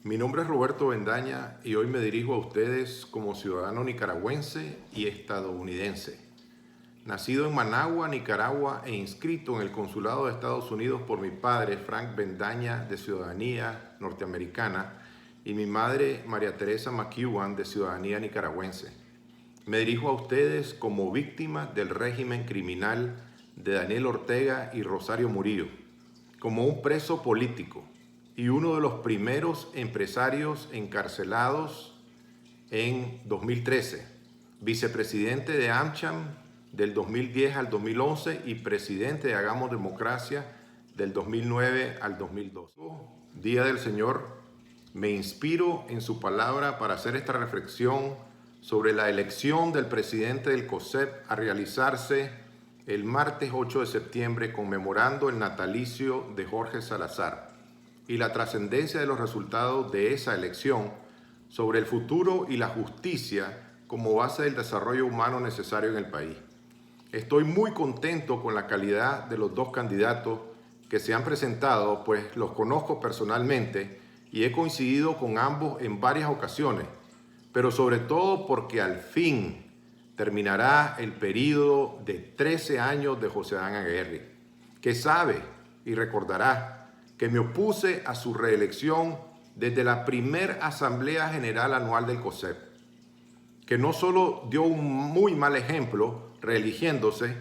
Mi nombre es Roberto Bendaña y hoy me dirijo a ustedes como ciudadano nicaragüense y estadounidense. Nacido en Managua, Nicaragua e inscrito en el Consulado de Estados Unidos por mi padre, Frank Bendaña, de ciudadanía norteamericana, y mi madre, María Teresa McEwan, de ciudadanía nicaragüense. Me dirijo a ustedes como víctima del régimen criminal de Daniel Ortega y Rosario Murillo, como un preso político y uno de los primeros empresarios encarcelados en 2013, vicepresidente de AmCham del 2010 al 2011 y presidente de Hagamos Democracia del 2009 al 2012. Día del Señor, me inspiro en su palabra para hacer esta reflexión sobre la elección del presidente del COSEP a realizarse el martes 8 de septiembre, conmemorando el natalicio de Jorge Salazar y la trascendencia de los resultados de esa elección sobre el futuro y la justicia como base del desarrollo humano necesario en el país. Estoy muy contento con la calidad de los dos candidatos que se han presentado, pues los conozco personalmente y he coincidido con ambos en varias ocasiones, pero sobre todo porque al fin terminará el periodo de 13 años de José Adán Aguirre, que sabe y recordará que me opuse a su reelección desde la primera Asamblea General Anual del COSEP, que no solo dio un muy mal ejemplo reeligiéndose,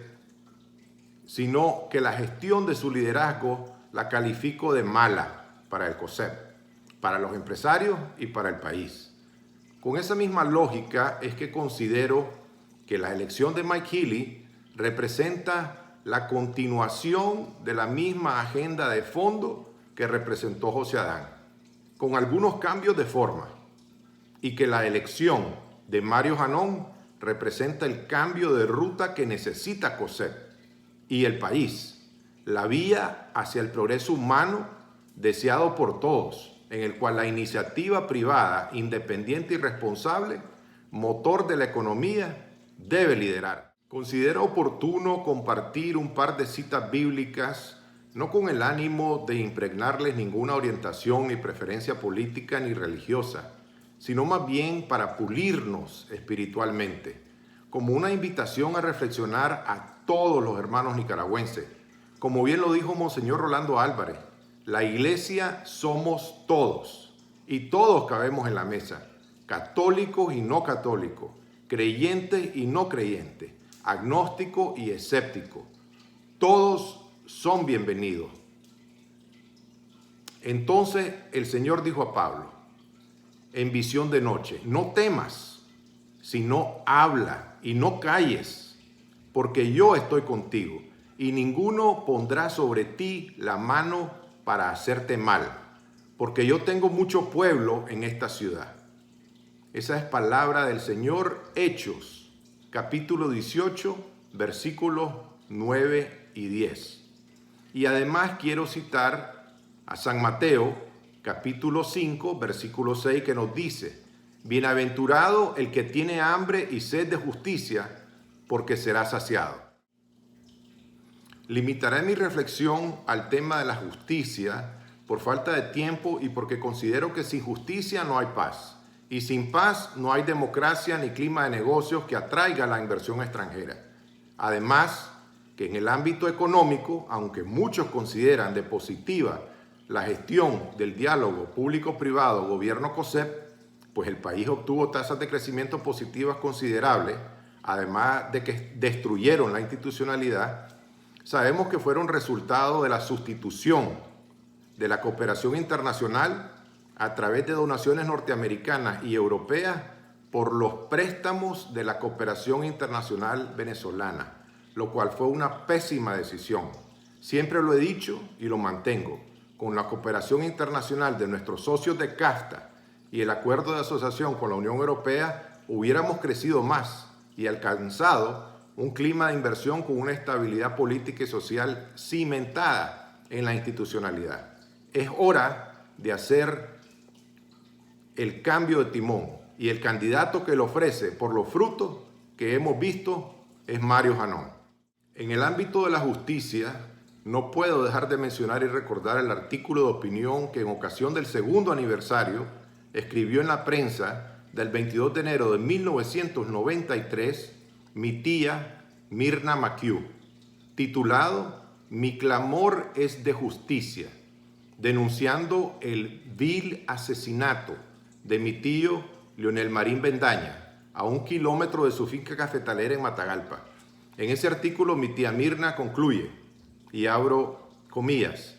sino que la gestión de su liderazgo la califico de mala para el COSEP, para los empresarios y para el país. Con esa misma lógica es que considero que la elección de Mike Healy representa la continuación de la misma agenda de fondo que representó José Adán, con algunos cambios de forma, y que la elección de Mario Janón representa el cambio de ruta que necesita COSEP y el país, la vía hacia el progreso humano deseado por todos, en el cual la iniciativa privada, independiente y responsable, motor de la economía, debe liderar. Considero oportuno compartir un par de citas bíblicas, no con el ánimo de impregnarles ninguna orientación ni preferencia política ni religiosa, sino más bien para pulirnos espiritualmente, como una invitación a reflexionar a todos los hermanos nicaragüenses. Como bien lo dijo Monseñor Rolando Álvarez, la iglesia somos todos y todos cabemos en la mesa, católicos y no católicos, creyentes y no creyentes, agnósticos y escépticos. Todos son bienvenidos. Entonces el Señor dijo a Pablo, en visión de noche, no temas, sino habla y no calles, porque yo estoy contigo, y ninguno pondrá sobre ti la mano para hacerte mal, porque yo tengo mucho pueblo en esta ciudad. Esa es palabra del Señor, Hechos, capítulo 18, versículos 9 y 10. Y además quiero citar a San Mateo, capítulo 5, versículo 6, que nos dice, bienaventurado el que tiene hambre y sed de justicia, porque será saciado. Limitaré mi reflexión al tema de la justicia por falta de tiempo y porque considero que sin justicia no hay paz. Y sin paz no hay democracia ni clima de negocios que atraiga la inversión extranjera. Además, que en el ámbito económico, aunque muchos consideran de positiva la gestión del diálogo público-privado gobierno-COSEP, pues el país obtuvo tasas de crecimiento positivas considerables, además de que destruyeron la institucionalidad, sabemos que fueron resultado de la sustitución de la cooperación internacional a través de donaciones norteamericanas y europeas por los préstamos de la cooperación internacional venezolana, lo cual fue una pésima decisión. Siempre lo he dicho y lo mantengo. Con la cooperación internacional de nuestros socios de CAFTA y el acuerdo de asociación con la Unión Europea, hubiéramos crecido más y alcanzado un clima de inversión con una estabilidad política y social cimentada en la institucionalidad. Es hora de hacer el cambio de timón y el candidato que lo ofrece por los frutos que hemos visto es Mario Janón. En el ámbito de la justicia, no puedo dejar de mencionar y recordar el artículo de opinión que en ocasión del segundo aniversario escribió en la prensa del 22 de enero de 1993 mi tía Mirna Maciú, titulado "Mi clamor es de justicia", denunciando el vil asesinato de mi tío Leonel Marín Bendaña a 1 kilómetro de su finca cafetalera en Matagalpa. En ese artículo mi tía Mirna concluye, y abro comillas,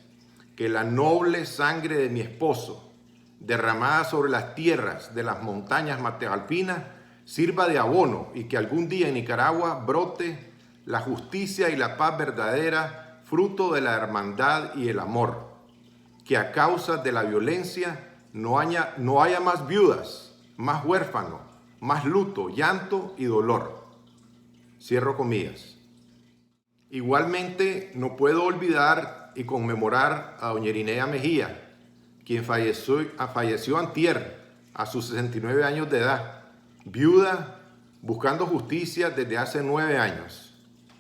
que la noble sangre de mi esposo, derramada sobre las tierras de las montañas matagalpinas, sirva de abono y que algún día en Nicaragua brote la justicia y la paz verdadera, fruto de la hermandad y el amor. Que a causa de la violencia no haya más viudas, más huérfanos, más luto, llanto y dolor. Cierro comillas. Igualmente, no puedo olvidar y conmemorar a doña Irinea Mejía, quien falleció antier a sus 69 años de edad, viuda, buscando justicia desde hace 9 años.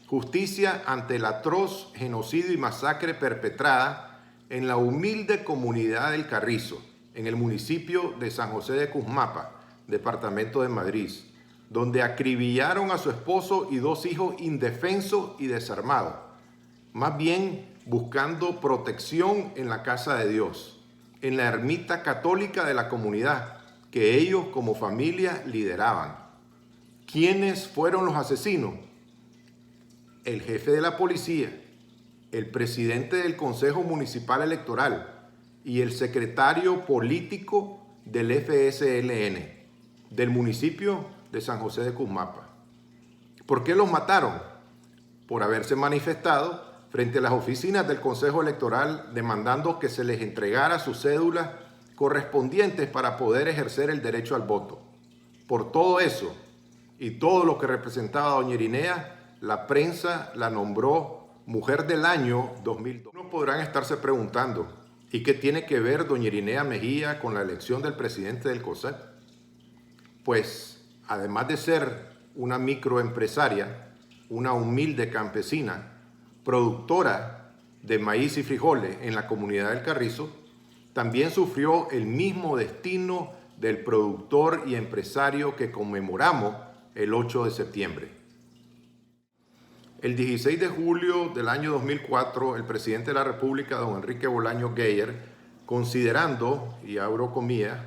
Justicia ante el atroz genocidio y masacre perpetrada en la humilde comunidad del Carrizo, en el municipio de San José de Cusmapa, departamento de Madrid, donde acribillaron a su esposo y 2 hijos indefensos y desarmados, más bien buscando protección en la casa de Dios, en la ermita católica de la comunidad que ellos como familia lideraban. ¿Quiénes fueron los asesinos? El jefe de la policía, el presidente del Consejo Municipal Electoral y el secretario político del FSLN, del municipio de San José de Cusmapa. ¿Por qué los mataron? Por haberse manifestado frente a las oficinas del Consejo Electoral demandando que se les entregara sus cédulas correspondientes para poder ejercer el derecho al voto. Por todo eso y todo lo que representaba a doña Irinea, la prensa la nombró Mujer del Año 2002. Unos podrán estarse preguntando, ¿y qué tiene que ver doña Irinea Mejía con la elección del presidente del COSEP? Pues, además de ser una microempresaria, una humilde campesina, productora de maíz y frijoles en la comunidad del Carrizo, también sufrió el mismo destino del productor y empresario que conmemoramos el 8 de septiembre. El 16 de julio del año 2004, el presidente de la República, don Enrique Bolaños Geyer, considerando, y abro comillas,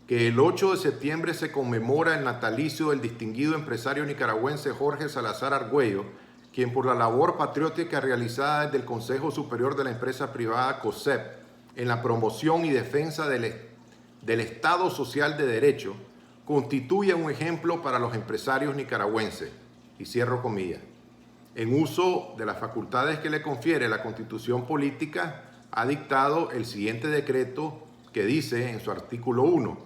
que el 8 de septiembre se conmemora el natalicio del distinguido empresario nicaragüense Jorge Salazar Argüello, quien por la labor patriótica realizada desde el Consejo Superior de la Empresa Privada COSEP en la promoción y defensa del Estado Social de Derecho, constituye un ejemplo para los empresarios nicaragüenses. Y cierro comillas. En uso de las facultades que le confiere la Constitución Política, ha dictado el siguiente decreto que dice en su artículo 1,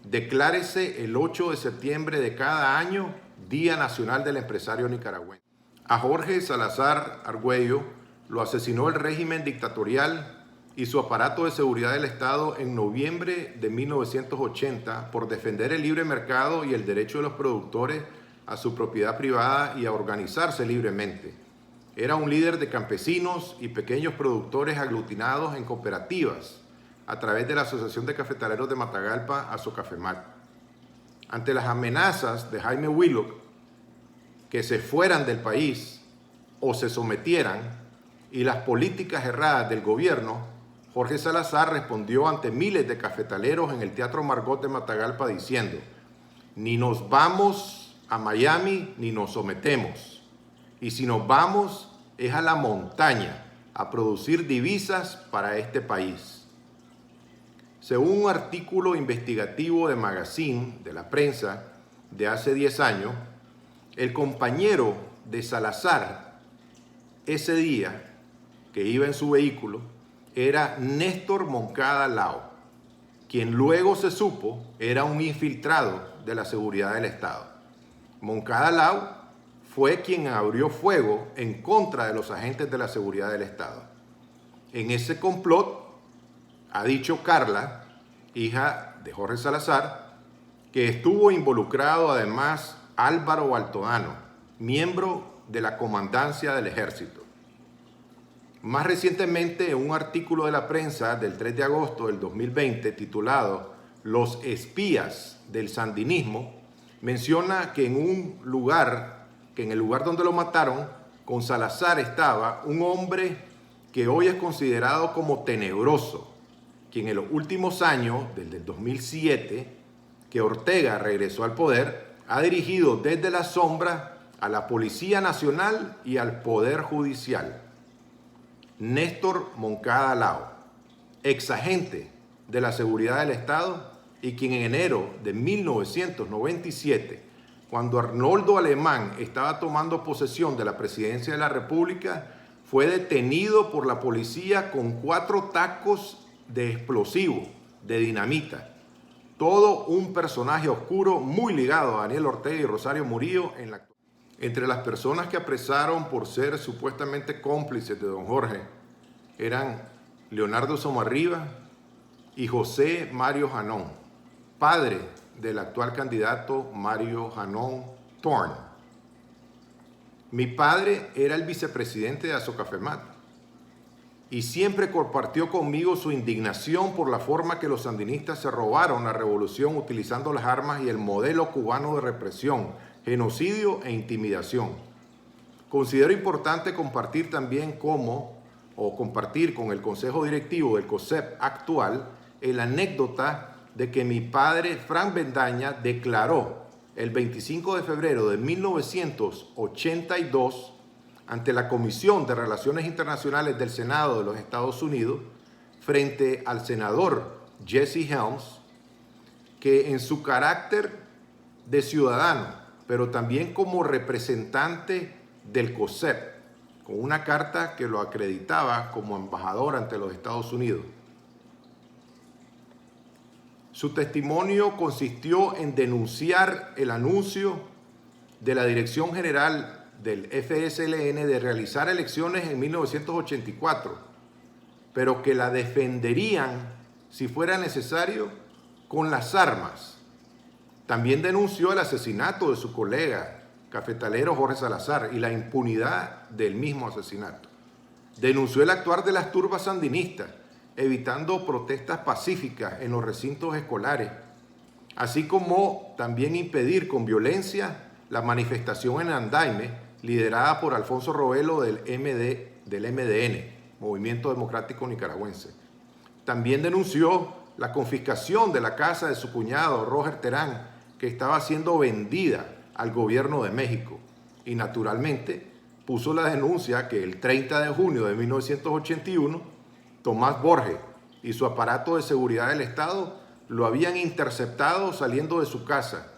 declárese el 8 de septiembre de cada año Día Nacional del Empresario Nicaragüense. A Jorge Salazar Argüello lo asesinó el régimen dictatorial y su aparato de seguridad del Estado en noviembre de 1980 por defender el libre mercado y el derecho de los productores a su propiedad privada y a organizarse libremente. Era un líder de campesinos y pequeños productores aglutinados en cooperativas a través de la Asociación de Cafetaleros de Matagalpa, Asocafemat. Ante las amenazas de Jaime Willock que se fueran del país o se sometieran y las políticas erradas del gobierno, Jorge Salazar respondió ante miles de cafetaleros en el Teatro Margot de Matagalpa diciendo: ni nos vamos a Miami ni nos sometemos, y si nos vamos es a la montaña a producir divisas para este país. Según un artículo investigativo de Magazine de la prensa de hace 10 años, el compañero de Salazar ese día que iba en su vehículo era Néstor Moncada Lao, quien luego se supo era un infiltrado de la seguridad del Estado. Moncada Lao fue quien abrió fuego en contra de los agentes de la seguridad del Estado. En ese complot, ha dicho Carla, hija de Jorge Salazar, que estuvo involucrado además Álvaro Baltodano, miembro de la comandancia del ejército. Más recientemente, un artículo de la prensa del 3 de agosto del 2020 titulado "Los espías del sandinismo" menciona que en el lugar donde lo mataron, con Salazar, estaba un hombre que hoy es considerado como tenebroso, quien en los últimos años, desde el 2007, que Ortega regresó al poder, ha dirigido desde la sombra a la Policía Nacional y al Poder Judicial. Néstor Moncada Lao, exagente de la Seguridad del Estado y quien en enero de 1997, cuando Arnoldo Alemán estaba tomando posesión de la presidencia de la República, fue detenido por la policía con 4 tacos de explosivo, de dinamita. Todo un personaje oscuro muy ligado a Daniel Ortega y Rosario Murillo en la actualidad. Entre las personas que apresaron por ser supuestamente cómplices de don Jorge eran Leonardo Somarriba y José Mario Janón, padre del actual candidato Mario Janón Thorn. Mi padre era el vicepresidente de Azocafemat y siempre compartió conmigo su indignación por la forma que los sandinistas se robaron la revolución utilizando las armas y el modelo cubano de represión, genocidio e intimidación. Considero importante compartir también compartir con el Consejo Directivo del COSEP actual la anécdota de que mi padre, Frank Bendaña, declaró el 25 de febrero de 1982 ante la Comisión de Relaciones Internacionales del Senado de los Estados Unidos, frente al senador Jesse Helms, que en su carácter de ciudadano, pero también como representante del COSEP, con una carta que lo acreditaba como embajador ante los Estados Unidos. Su testimonio consistió en denunciar el anuncio de la Dirección General del FSLN de realizar elecciones en 1984, pero que la defenderían, si fuera necesario, con las armas. También denunció el asesinato de su colega cafetalero Jorge Salazar y la impunidad del mismo asesinato. Denunció el actuar de las turbas sandinistas, evitando protestas pacíficas en los recintos escolares, así como también impedir con violencia la manifestación en andaime liderada por Alfonso Robelo del MDN, Movimiento Democrático Nicaragüense. También denunció la confiscación de la casa de su cuñado Roger Terán, que estaba siendo vendida al gobierno de México, y naturalmente puso la denuncia que el 30 de junio de 1981 Tomás Borges y su aparato de seguridad del Estado lo habían interceptado saliendo de su casa.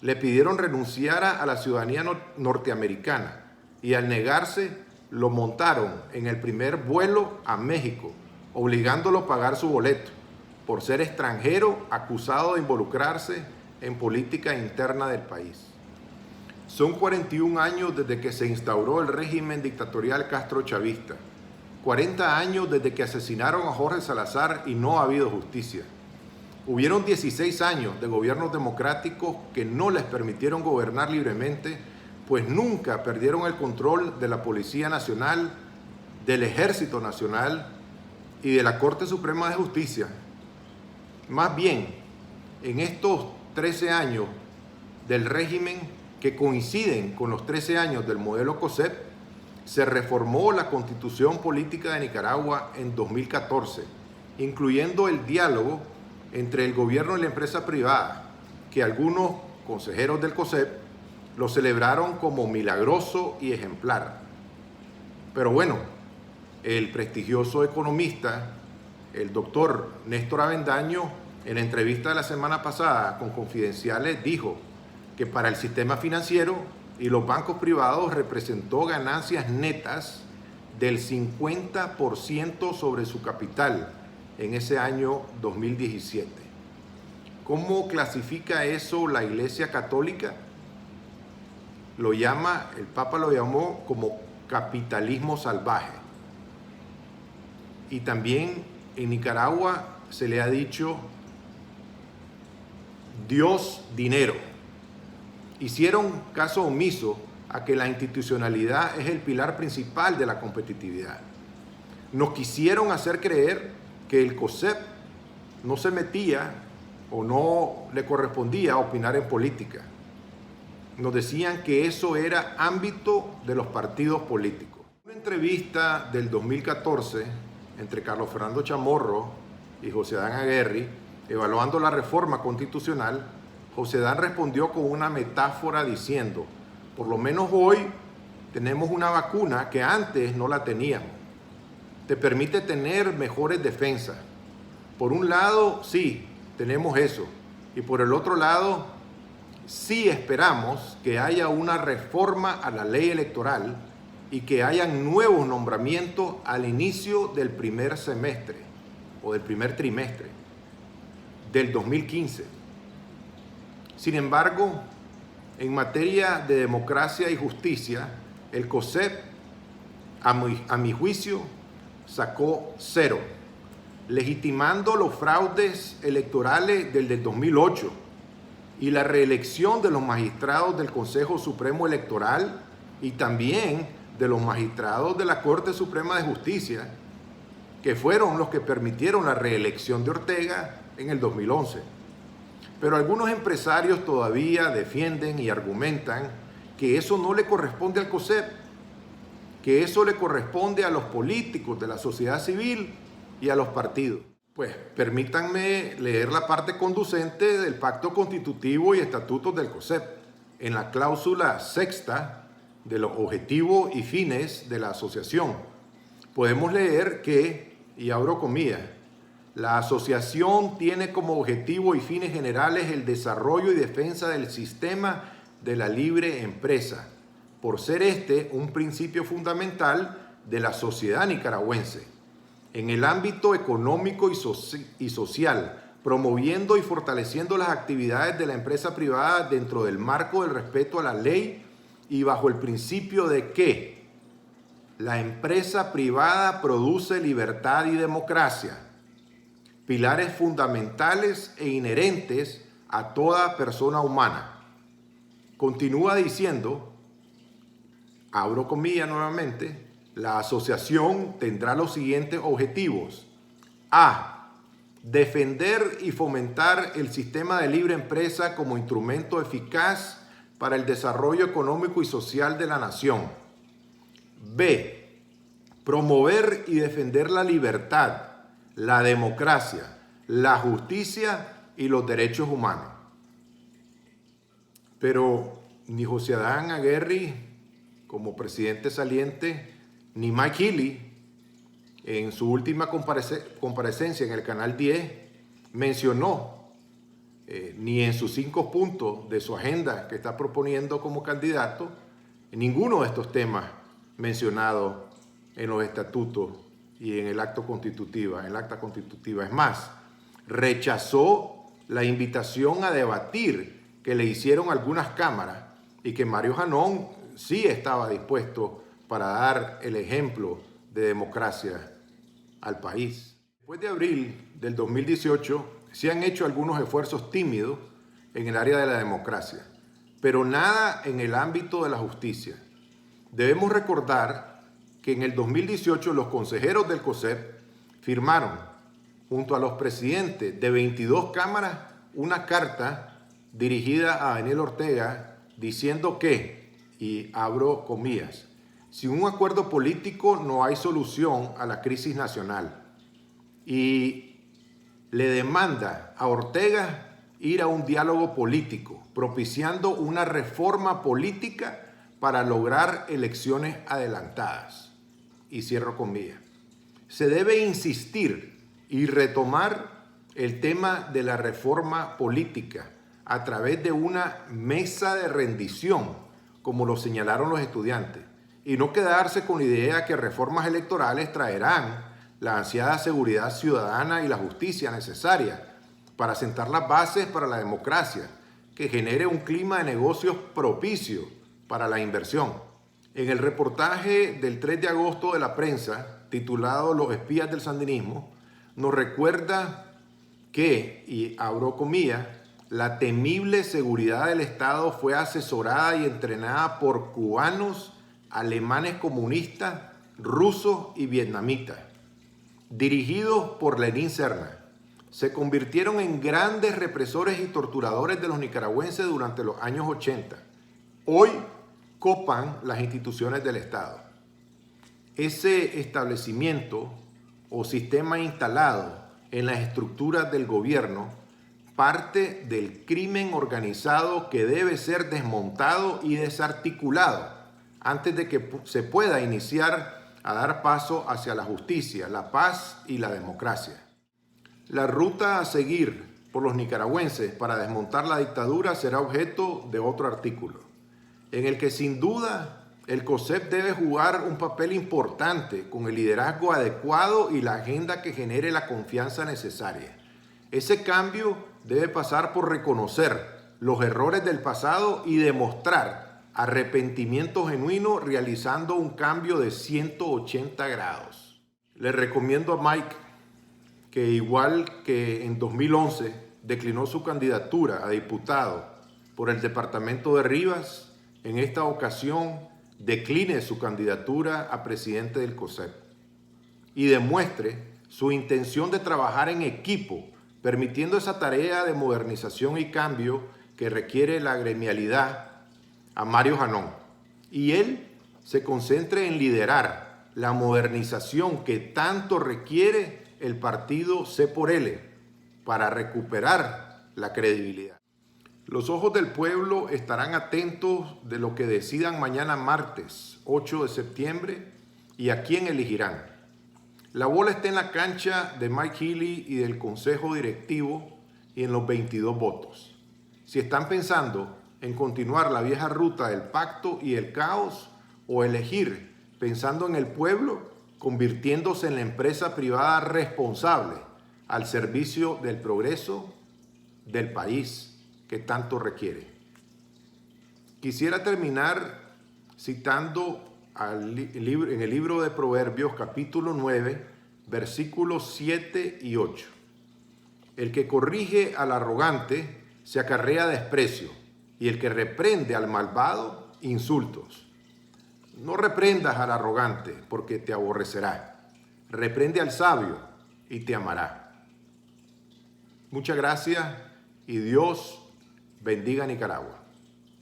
Le pidieron renunciar a la ciudadanía norteamericana y al negarse lo montaron en el primer vuelo a México, obligándolo a pagar su boleto por ser extranjero acusado de involucrarse en política interna del país. Son 41 años desde que se instauró el régimen dictatorial castrochavista, 40 años desde que asesinaron a Jorge Salazar y no ha habido justicia. Hubieron 16 años de gobiernos democráticos que no les permitieron gobernar libremente, pues nunca perdieron el control de la Policía Nacional, del Ejército Nacional y de la Corte Suprema de Justicia. Más bien, en estos 13 años del régimen, que coinciden con los 13 años del modelo COSEP, se reformó la Constitución Política de Nicaragua en 2014, incluyendo el diálogo entre el gobierno y la empresa privada, que algunos consejeros del COSEP lo celebraron como milagroso y ejemplar. Pero bueno, el prestigioso economista, el doctor Néstor Avendaño, en la entrevista de la semana pasada con Confidenciales, dijo que para el sistema financiero y los bancos privados representó ganancias netas del 50% sobre su capital en ese año 2017. ¿Cómo clasifica eso la Iglesia Católica? El Papa lo llamó como capitalismo salvaje. Y también en Nicaragua se le ha dicho Dios dinero. Hicieron caso omiso a que la institucionalidad es el pilar principal de la competitividad. Nos quisieron hacer creer que el COSEP no se metía o no le correspondía opinar en política. Nos decían que eso era ámbito de los partidos políticos. En una entrevista del 2014 entre Carlos Fernando Chamorro y José Adán Aguerri, evaluando la reforma constitucional, José Adán respondió con una metáfora diciendo: por lo menos hoy tenemos una vacuna que antes no la teníamos. Te permite tener mejores defensas. Por un lado, sí, tenemos eso. Y por el otro lado, sí esperamos que haya una reforma a la ley electoral y que hayan nuevos nombramientos al inicio del primer semestre o del primer trimestre del 2015. Sin embargo, en materia de democracia y justicia, el COSEP, a mi juicio, sacó 0, legitimando los fraudes electorales del 2008 y la reelección de los magistrados del Consejo Supremo Electoral y también de los magistrados de la Corte Suprema de Justicia, que fueron los que permitieron la reelección de Ortega en el 2011. Pero algunos empresarios todavía defienden y argumentan que eso no le corresponde al COSEP, que eso le corresponde a los políticos de la sociedad civil y a los partidos. Pues permítanme leer la parte conducente del Pacto Constitutivo y Estatutos del COSEP. En la cláusula sexta de los objetivos y fines de la asociación, podemos leer que, y abro comillas, la asociación tiene como objetivo y fines generales el desarrollo y defensa del sistema de la libre empresa, por ser este un principio fundamental de la sociedad nicaragüense, en el ámbito económico y social, promoviendo y fortaleciendo las actividades de la empresa privada dentro del marco del respeto a la ley y bajo el principio de que la empresa privada produce libertad y democracia, pilares fundamentales e inherentes a toda persona humana. Continúa diciendo, abro comillas nuevamente, la asociación tendrá los siguientes objetivos. A. Defender y fomentar el sistema de libre empresa como instrumento eficaz para el desarrollo económico y social de la nación. B. Promover y defender la libertad, la democracia, la justicia y los derechos humanos. Pero ni José Adán Aguerri, como presidente saliente, ni Mike Healy, en su última comparecencia en el Canal 10, mencionó ni en sus 5 puntos de su agenda que está proponiendo como candidato, ninguno de estos temas mencionados en los estatutos y en el acta constitutiva. Es más, rechazó la invitación a debatir que le hicieron algunas cámaras y que Mario Janón sí estaba dispuesto para dar el ejemplo de democracia al país. Después de abril del 2018 se han hecho algunos esfuerzos tímidos en el área de la democracia, pero nada en el ámbito de la justicia. Debemos recordar que en el 2018 los consejeros del COSEP firmaron junto a los presidentes de 22 cámaras una carta dirigida a Daniel Ortega diciendo que, y abro comillas, sin un acuerdo político no hay solución a la crisis nacional. Y le demanda a Ortega ir a un diálogo político, propiciando una reforma política para lograr elecciones adelantadas. Y cierro comillas. Se debe insistir y retomar el tema de la reforma política a través de una mesa de rendición, como lo señalaron los estudiantes, y no quedarse con la idea que reformas electorales traerán la ansiada seguridad ciudadana y la justicia necesaria para sentar las bases para la democracia, que genere un clima de negocios propicio para la inversión. En el reportaje del 3 de agosto de la prensa, titulado Los espías del sandinismo, nos recuerda que, y abro comillas, la temible seguridad del Estado fue asesorada y entrenada por cubanos, alemanes comunistas, rusos y vietnamitas. dirigidos por Lenín Serna, se convirtieron en grandes represores y torturadores de los nicaragüenses durante los años 80. Hoy copan las instituciones del Estado. Ese establecimiento o sistema instalado en las estructuras del gobierno parte del crimen organizado que debe ser desmontado y desarticulado antes de que se pueda iniciar a dar paso hacia la justicia, la paz y la democracia. La ruta a seguir por los nicaragüenses para desmontar la dictadura será objeto de otro artículo, en el que sin duda el COSEP debe jugar un papel importante con el liderazgo adecuado y la agenda que genere la confianza necesaria. Ese cambio debe pasar por reconocer los errores del pasado y demostrar arrepentimiento genuino realizando un cambio de 180 grados. Le recomiendo a Mike que, igual que en 2011 declinó su candidatura a diputado por el departamento de Rivas, en esta ocasión decline su candidatura a presidente del COSEP y demuestre su intención de trabajar en equipo, permitiendo esa tarea de modernización y cambio que requiere la gremialidad a Mario Janón. Y él se concentre en liderar la modernización que tanto requiere el partido C por L para recuperar la credibilidad. Los ojos del pueblo estarán atentos de lo que decidan mañana martes 8 de septiembre y a quién elegirán. La bola está en la cancha de Mike Healy y del Consejo Directivo y en los 22 votos. Si están pensando en continuar la vieja ruta del pacto y el caos o elegir pensando en el pueblo, convirtiéndose en la empresa privada responsable al servicio del progreso del país que tanto requiere. Quisiera terminar citando en el libro de Proverbios, capítulo 9, versículos 7 y 8. El que corrige al arrogante se acarrea desprecio, y el que reprende al malvado, insultos. No reprendas al arrogante, porque te aborrecerá. Reprende al sabio, y te amará. Muchas gracias, y Dios bendiga a Nicaragua.